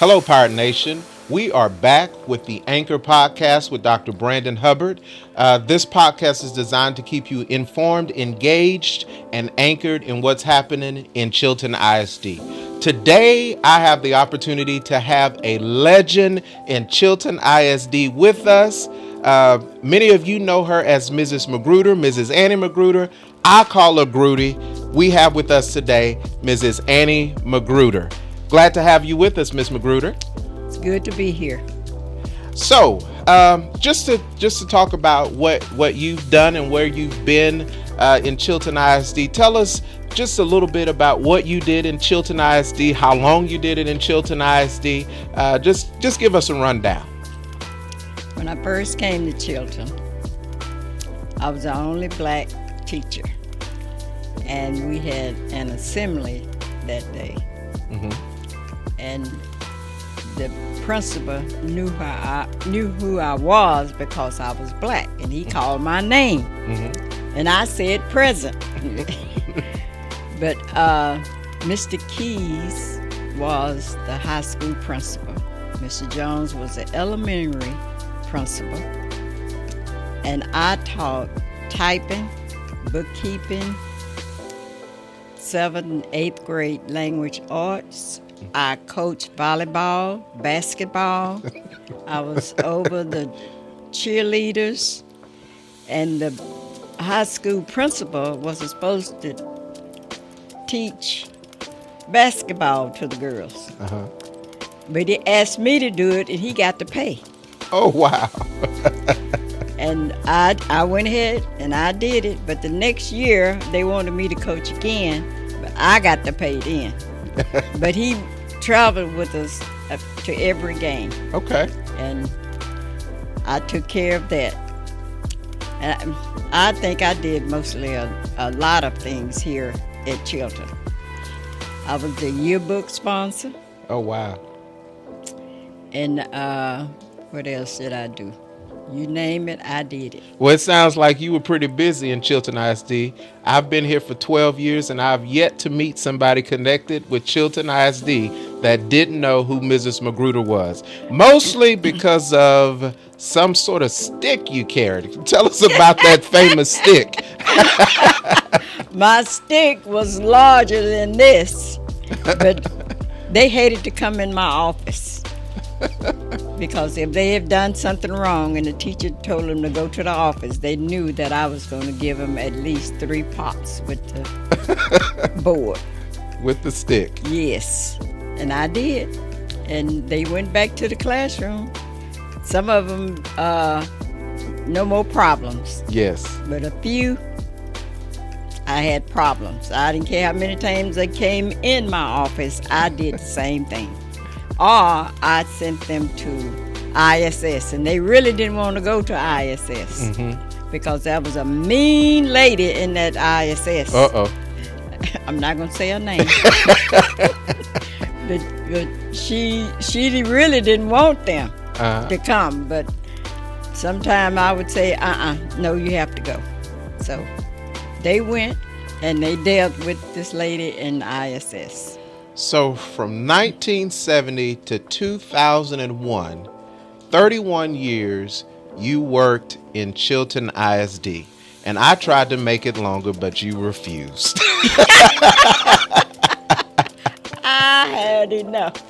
Hello, Pirate Nation. We are back with the Anchor Podcast with Dr. Brandon Hubbard. This podcast is designed to keep you informed, engaged, and anchored in what's happening in Chilton ISD. Today, I have the opportunity to have a legend in Chilton ISD with us. Many of you know her as Mrs. McGruder, Mrs. Annie McGruder. I call her Grudy. We have with us today Mrs. Annie McGruder. Glad to have you with us, Miss McGruder. It's good to be here. So, just to talk about what you've done and where you've been in Chilton ISD, tell us just a little bit about what you did in Chilton ISD, how long you did it in Chilton ISD. Just give us a rundown. When I first came to Chilton, I was the only black teacher, and we had an assembly that day. Mm-hmm. And the principal knew who I was because I was black, and he called my name. Mm-hmm. And I said present. But Mr. Keys was the high school principal. Mr. Jones was the elementary principal. And I taught typing, bookkeeping, 7th and 8th grade language arts. I coached volleyball, basketball. I was over the cheerleaders. And the high school principal was supposed to teach basketball to the girls. Uh-huh. But he asked me to do it, and he got to pay. Oh, wow. And I went ahead and I did it. But the next year, they wanted me to coach again, but I got to pay then. But he traveled with us to every game. Okay. And I took care of that. And I think I did mostly a lot of things here at Chilton. I was the yearbook sponsor. Oh, wow. And what else did I do? You name it, I did it. Well, it sounds like you were pretty busy in Chilton ISD. I've been here for 12 years, and I've yet to meet somebody connected with Chilton ISD that didn't know who Mrs. McGruder was. Mostly because of some sort of stick you carried. Tell us about that famous stick. My stick was larger than this, but they hated to come in my office. Because if they have done something wrong and the teacher told them to go to the office, they knew that I was going to give them at least 3 pots with the board. With the stick. Yes, and I did. And they went back to the classroom. Some of them, no more problems. Yes. But a few, I had problems. I didn't care how many times they came in my office, I did the same thing. Or I sent them to ISS, and they really didn't want to go to ISS. Mm-hmm. Because there was a mean lady in that ISS. Uh-oh. I'm not going to say her name. but she really didn't want them to come. But sometime I would say, no, you have to go. So they went, and they dealt with this lady in ISS. So from 1970 to 2001, 31 years, you worked in Chilton ISD. And I tried to make it longer, but you refused. I had enough.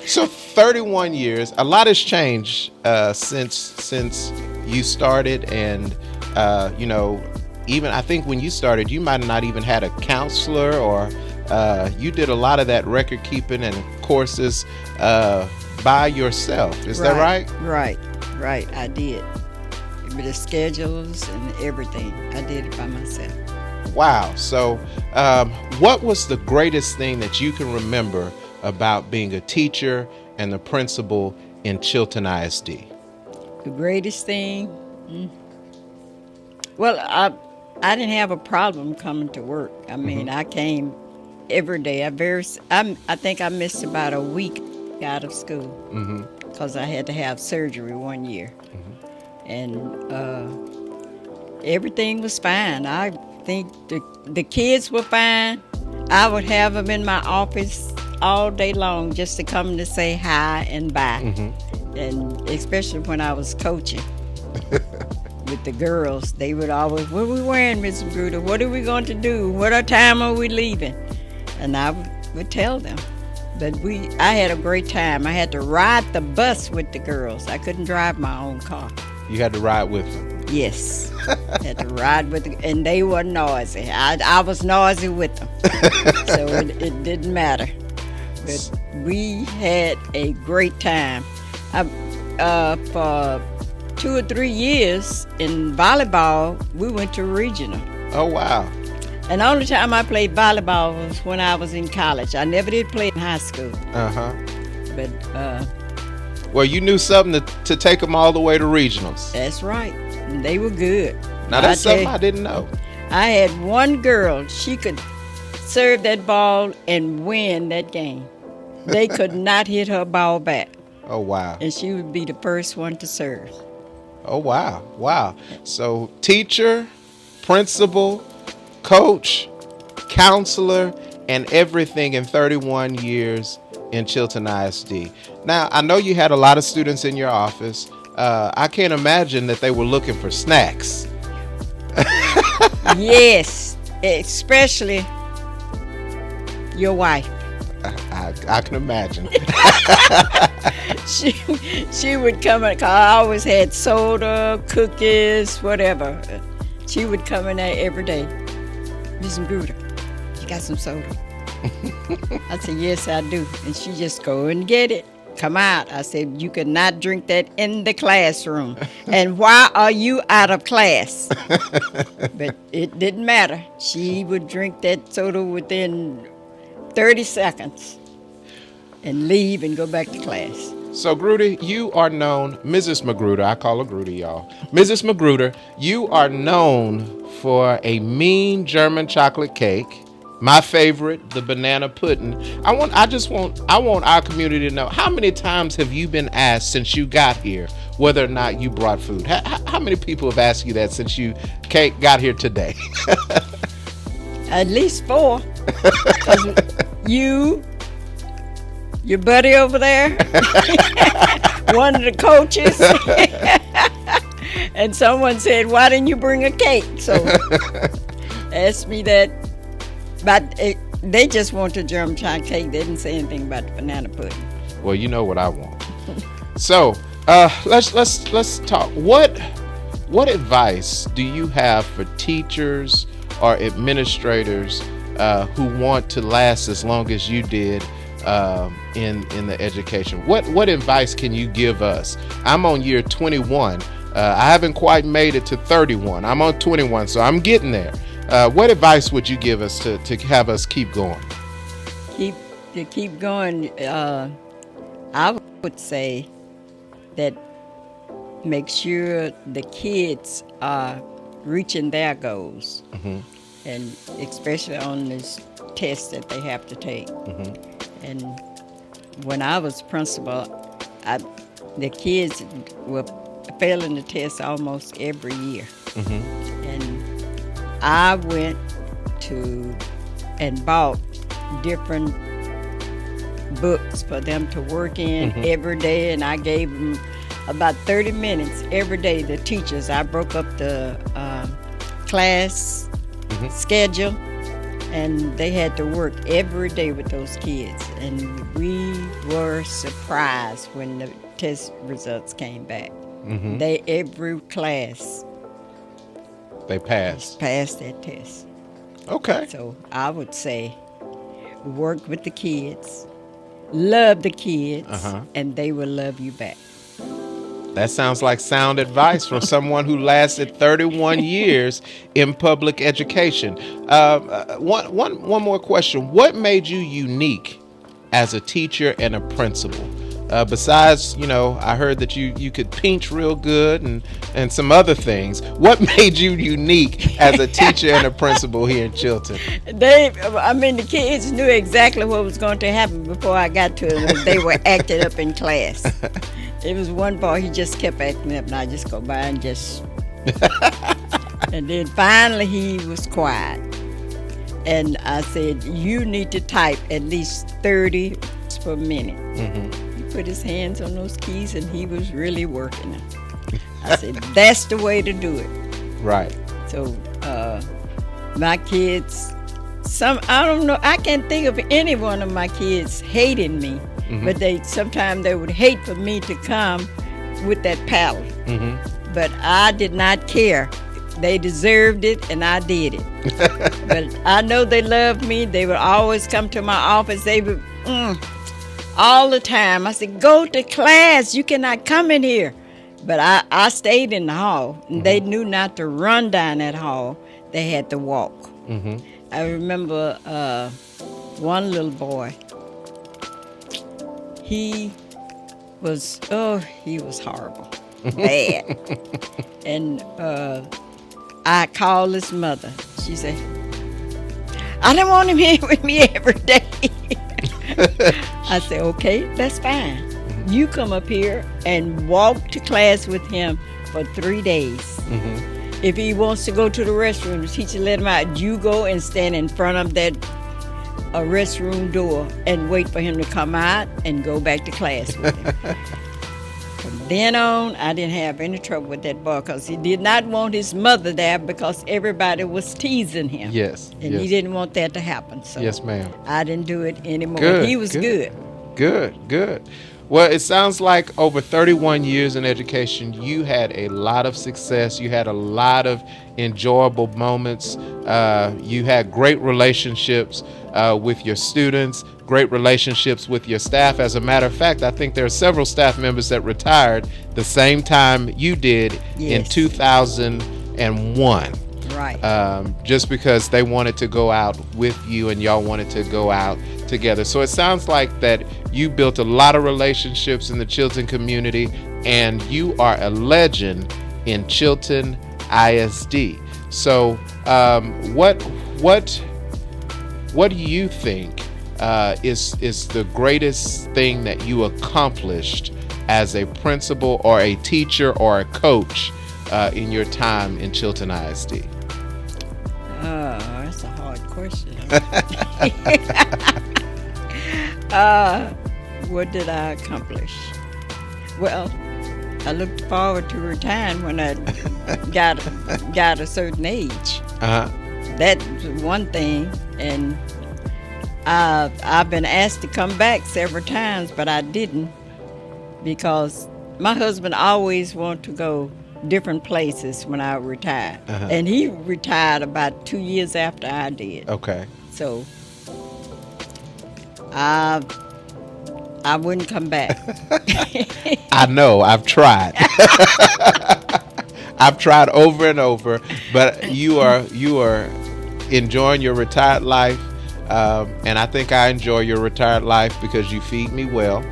So 31 years, a lot has changed since you started. And, even I think when you started, you might have not even had a counselor, or you did a lot of that record keeping and courses by yourself. Is that right? Right. I did. With the schedules and everything, I did it by myself. Wow. So what was the greatest thing that you can remember about being a teacher and the principal in Chilton ISD? The greatest thing? Well, I didn't have a problem coming to work. I mean, I came every day. I think I missed about a week out of school because I had to have surgery one year. And everything was fine. I think the kids were fine. I would have them in my office all day long just to come to say hi and bye. And especially when I was coaching with the girls, they would always, "What are we wearing, Miss McGruder? What are we going to do? What time are we leaving?" And I would tell them. But I had a great time. I had to ride the bus with the girls. I couldn't drive my own car. You had to ride with them. Yes. Had to ride with them, and they were noisy. I was noisy with them. So it didn't matter. But we had a great time. For 2 or 3 years in volleyball, we went to regional. Oh, wow. And the only time I played volleyball was when I was in college. I never did play in high school. But well, you knew something to take them all the way to regionals. That's right. And they were good. Now, that's something I didn't know. I had one girl. She could serve that ball and win that game. They could not hit her ball back. Oh, wow. And she would be the first one to serve. Oh, wow. Wow. So teacher, principal, coach, counselor, and everything in 31 years in Chilton ISD. Now, I know you had a lot of students in your office. I can't imagine that they were looking for snacks. Yes, especially your wife. I can imagine. She would come in. I always had soda, cookies, whatever. She would come in there every day. "Miss McGruder, you got some soda?" I said, "Yes, I do." And she just go and get it. Come out. I said, "You could not drink that in the classroom. And why are you out of class?" But it didn't matter. She would drink that soda within 30 seconds and leave and go back to class. So, Grudy, you are known, Mrs. McGruder, I call her Grudy, y'all. Mrs. McGruder, you are known for a mean German chocolate cake. My favorite, the banana pudding. I want our community to know, how many times have you been asked since you got here whether or not you brought food? How many people have asked you that since you got here today? At least 4. 'Cause your buddy over there, one of the coaches, and someone said, "Why didn't you bring a cake?" So asked me that. But they just want the German chocolate cake. They didn't say anything about the banana pudding. Well, you know what I want. So let's talk. What advice do you have for teachers or administrators who want to last as long as you did in the education? What advice can you give us? I'm on year 21. I haven't quite made it to 31. I'm on 21, so I'm getting there. What advice would you give us to have us keep going? Keep going. I would say that make sure the kids are reaching their goals, and especially on this test that they have to take. And when I was principal, the kids were failing the test almost every year. And I went to and bought different books for them to work in every day, and I gave them about 30 minutes every day. The teachers, I broke up the class schedule, and they had to work every day with those kids. And we were surprised when the test results came back. Every class they passed that test. Okay. So I would say work with the kids, love the kids, and they will love you back. That sounds like sound advice from someone who lasted 31 years in public education. One more question. What made you unique as a teacher and a principal? Besides, I heard that you could pinch real good and some other things. What made you unique as a teacher and a principal here in Chilton? The kids knew exactly what was going to happen before I got to them. They were acting up in class. There was one boy, he just kept acting up, and I just go by and just... And then finally he was quiet. And I said, you need to type at least 30 words per minute. He put his hands on those keys and he was really working them. I said, that's the way to do it. Right. So my kids, I don't know, I can't think of any one of my kids hating me, but sometimes they would hate for me to come with that paddle. But I did not care. They deserved it, and I did it. But I know they loved me. They would always come to my office. They would, all the time. I said, go to class. You cannot come in here. But I stayed in the hall, and they knew not to run down that hall. They had to walk. I remember one little boy. He was horrible, bad. And I called his mother. She said, I don't want him here with me every day. I said, okay, that's fine. You come up here and walk to class with him for 3 days. If he wants to go to the restroom, the teacher let him out. You go and stand in front of that restroom door and wait for him to come out and go back to class with him. From then on, I didn't have any trouble with that boy because he did not want his mother there because everybody was teasing him. Yes. And he didn't want that to happen. So yes, ma'am. I didn't do it anymore. Good, He was good. Good. Well, it sounds like over 31 years in education, you had a lot of success. You had a lot of enjoyable moments. You had great relationships with your students, great relationships with your staff. As a matter of fact, I think there are several staff members that retired the same time you did in 2001. Right. Just because they wanted to go out with you and y'all wanted to go out together. So it sounds like that you built a lot of relationships in the Chilton community, and you are a legend in Chilton ISD. So what do you think is the greatest thing that you accomplished as a principal or a teacher or a coach in your time in Chilton ISD? That's a hard question. What did I accomplish? Well, I looked forward to retiring when I got a certain age. That's one thing, and I've been asked to come back several times, but I didn't because my husband always wanted to go different places when I retired. And he retired about 2 years after I did. Okay. So I wouldn't come back. I know, I've tried. I've tried over and over, but you are enjoying your retired life. And I think I enjoy your retired life because you feed me well.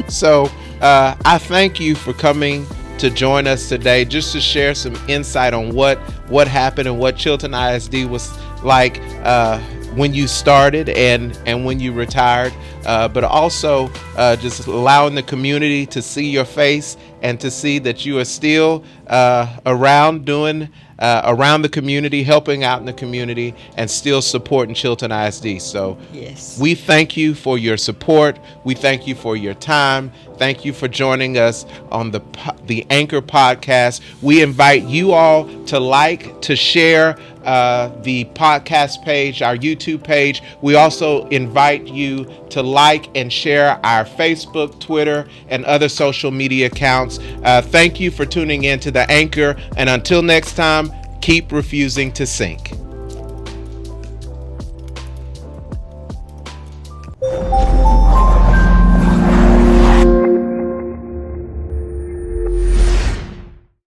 So I thank you for coming to join us today, just to share some insight on what happened and what Chilton ISD was like when you started and when you retired, but also just allowing the community to see your face and to see that you are still around doing around the community, helping out in the community, and still supporting Chilton ISD. So yes, we thank you for your support. We thank you for your time. Thank you for joining us on the Anchor podcast. We invite you all to like, to share the podcast page, our YouTube page. We also invite you to like and share our Facebook, Twitter, and other social media accounts. Thank you for tuning in to the Anchor. And until next time, keep refusing to sink.